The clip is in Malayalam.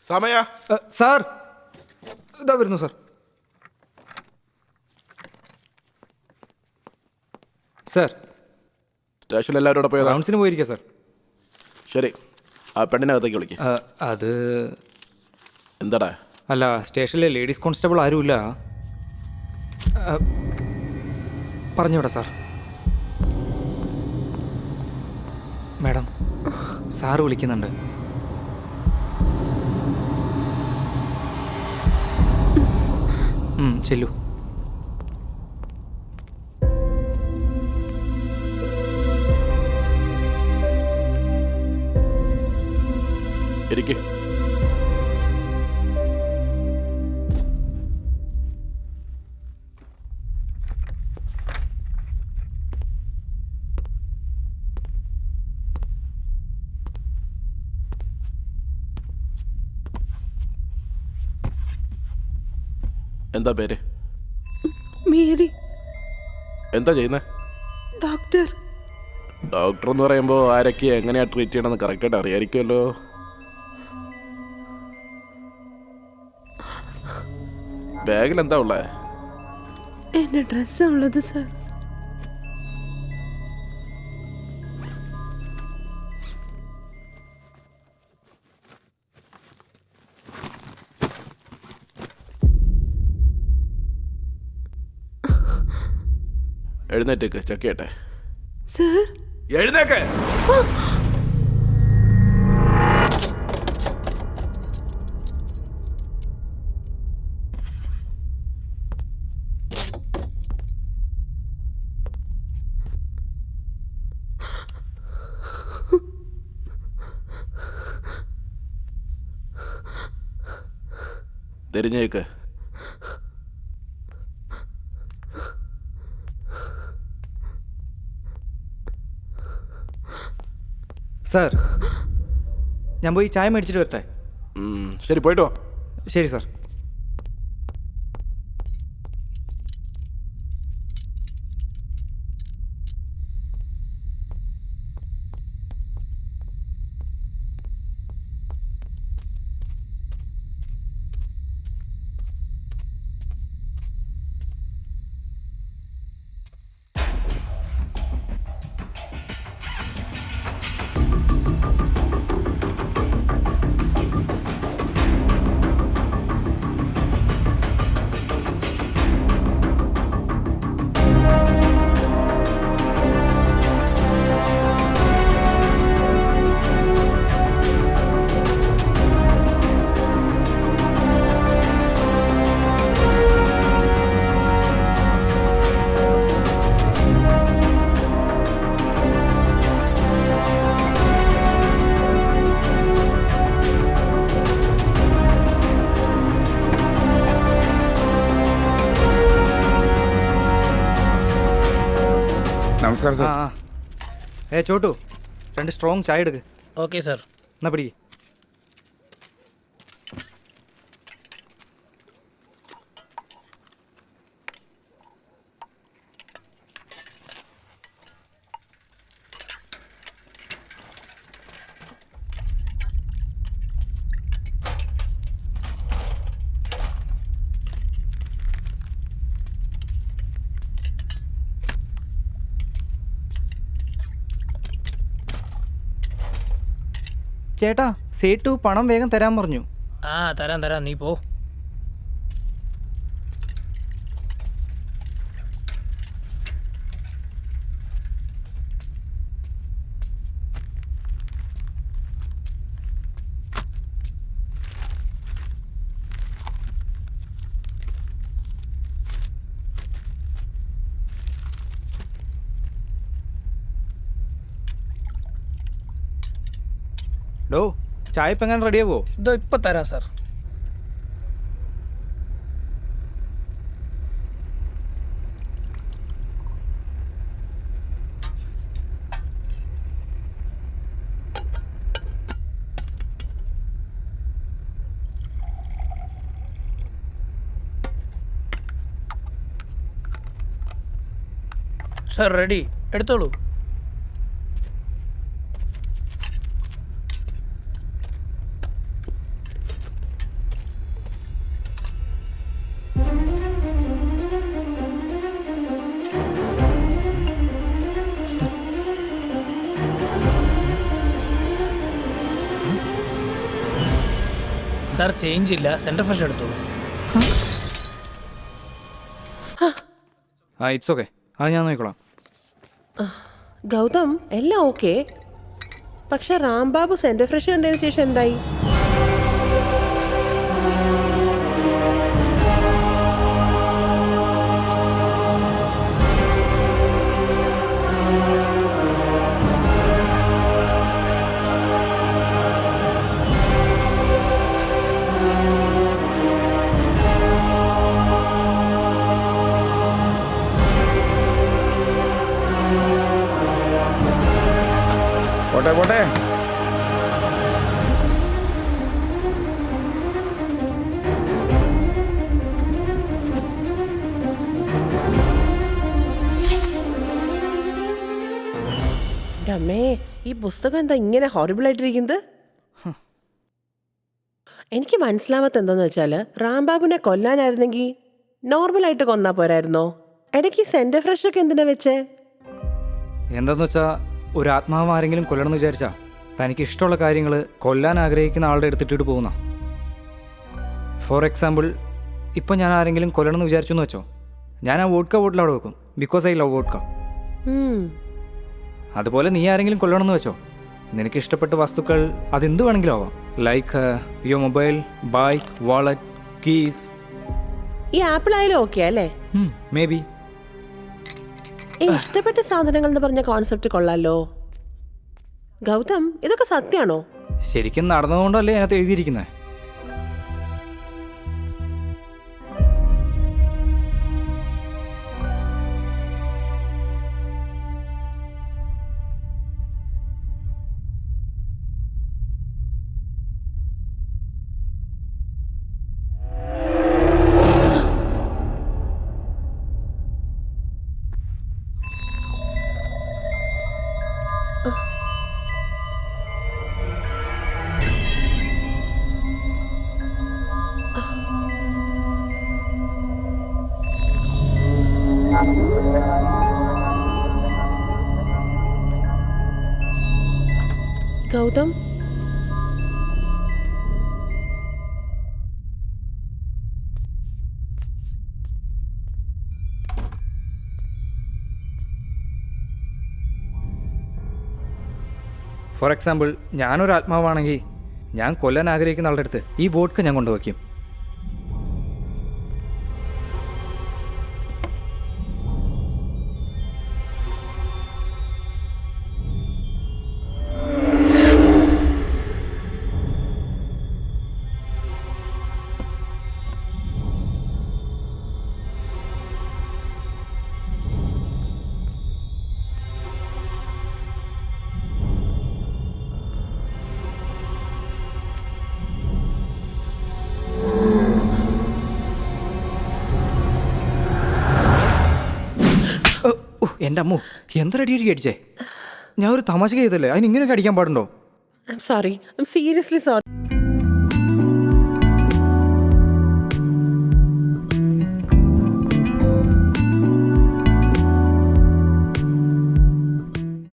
സമയ സാർ ഇതാ വരുന്നു സാർ. സാർ സ്റ്റേഷനിൽ എല്ലാവരും കൂടെ പോയതാ? റൗണ്ട്സിന് പോയിരിക്കുക സാർ. ശരി, ആ പെണ്ണിനകത്തേക്ക് വിളിക്കുക. അത് എന്താടാ? അല്ല, സ്റ്റേഷനിലെ ലേഡീസ് കോൺസ്റ്റബിൾ ആരുമില്ല. പറഞ്ഞോടാ സാർ. മാഡം, സാറ് വിളിക്കുന്നുണ്ട്. ചെല്ലു. ഇരിക്ക്. എന്താ പേര്? മേരി. എന്താ ചെയ്യുന്നേ? ഡോക്ടർ. ഡോക്ടർ എന്ന് പറയുമ്പോൾ ആരൊക്കെ എങ്ങനെയാ ട്രീറ്റ് ചെയ്യണമെന്ന് കറക്റ്റായിട്ട് അറിയാമായിരിക്കുമല്ലോ. ബാഗിൽ എന്താ ഉള്ളേ? എന്റെ ഡ്രസ്സാ ഉള്ളത് സാർ. എഴുന്നേറ്റേക്ക്, ചെക്ക് ചെയ്യട്ടെ. സാർ എഴുന്നേക്ക്. തിരിഞ്ഞേക്ക്. സാർ, ഞാൻ പോയി ചായ മേടിച്ചിട്ട് വരട്ടെ? ശരി, പോയിട്ടോ. ശരി സാർ. നമസ്കാരം സാർ. ചോട്ടു, 2 സ്ട്രോങ് ചായ എടുക്ക്. Okay sir. എന്നാ പിടിക്ക്. ചേട്ടാ, സേട്ടു പണം വേഗം തരാൻ പറഞ്ഞു. തരാം, നീ പോ. ഡോ, ചായ ഇപ്പം എങ്ങനെ റെഡിയാവോ? ഇതോ ഇപ്പം തരാം സാർ. സാർ റെഡി, എടുത്തോളൂ. സാർ ചേഞ്ച് ഇല്ല, സെൻറ്റർ ഫ്രഷ് എടുത്തോളൂ. ആ ഇറ്റ്സ് ഓക്കെ, അത് ഞാൻ നോക്കിക്കോളാം. ഗൗതം എല്ലാം ഓക്കെ, പക്ഷെ റാംബാബു സെന്റർ ഫ്രഷ് കണ്ടതിന് ശേഷം എന്തായി? പോട്ടെ പോട്ടെ. അമ്മേ, ഈ പുസ്തകം എന്താ ഇങ്ങനെ ഹോറിബിൾ ആയിട്ടിരിക്കുന്നത്? എനിക്ക് മനസ്സിലാവാത്ത എന്താന്ന് വെച്ചാല്, റാംബാബുനെ കൊല്ലാനായിരുന്നെങ്കിൽ നോർമലായിട്ട് കൊന്നാ പോരായിരുന്നോ? ഇടയ്ക്ക് സെന്റർ ഫ്രഷ് ഒക്കെ എന്തിനാ വെച്ചേ? എന്താന്ന് വെച്ചാൽ ഒരു ആത്മാവ് ആരെങ്കിലും കൊല്ലണമെന്ന് വിചാരിച്ചാ തനിക്ക് ഇഷ്ടമുള്ള കാര്യങ്ങൾ കൊല്ലാൻ ആഗ്രഹിക്കുന്ന ആളുടെ എടുത്തിട്ടിട്ട് പോകുന്ന. ഫോർ എക്സാമ്പിൾ, ഇപ്പം ഞാൻ ആരെങ്കിലും കൊല്ലണമെന്ന് വിചാരിച്ചു എന്ന് വെച്ചോ, ഞാൻ ആ വോഡ്ക ബോട്ടിൽ അവിടെ വെക്കും, ബിക്കോസ് ഐ ലവ് വോഡ്ക. അതുപോലെ നീ ആരെങ്കിലും കൊല്ലണമെന്ന് വെച്ചോ, നിനക്ക് ഇഷ്ടപ്പെട്ട വസ്തുക്കൾ അതെന്ത് വേണമെങ്കിലും ആവാം. Like your mobile, bike, wallet, keys. ഈ ആപ്പിൾ ആയാലും ഓക്കെ അല്ലേ? May be. ഈ ഇഷ്ടപ്പെട്ട സാധനങ്ങൾ എന്ന് പറഞ്ഞ കോൺസെപ്റ്റ് കൊള്ളാലോ. ഗൗതം, ഇതൊക്കെ സത്യമാണോ? ശരിക്കും നടന്നതുകൊണ്ടല്ലേ അതിനകത്ത് എഴുതിയിരിക്കുന്നത്. ഗൗതം, ഫോർ എക്സാമ്പിൾ, ഞാനൊരു ആത്മാവാണെങ്കിൽ ഞാൻ കൊല്ലാൻ ആഗ്രഹിക്കുന്ന ആളുടെ അടുത്ത് ഈ വോഡ്ക ഞാൻ കൊണ്ടുവയ്ക്കും. എൻ്റെ അമ്മു, എന്തൊരു അടി അടിച്ചേ. ഞാൻ ഒരു തമാശ ചെയ്തല്ലേ, അതിന് ഇങ്ങനെയൊക്കെ അടിക്കാൻ പാടുണ്ടോ? I am sorry, I M seriously sorry.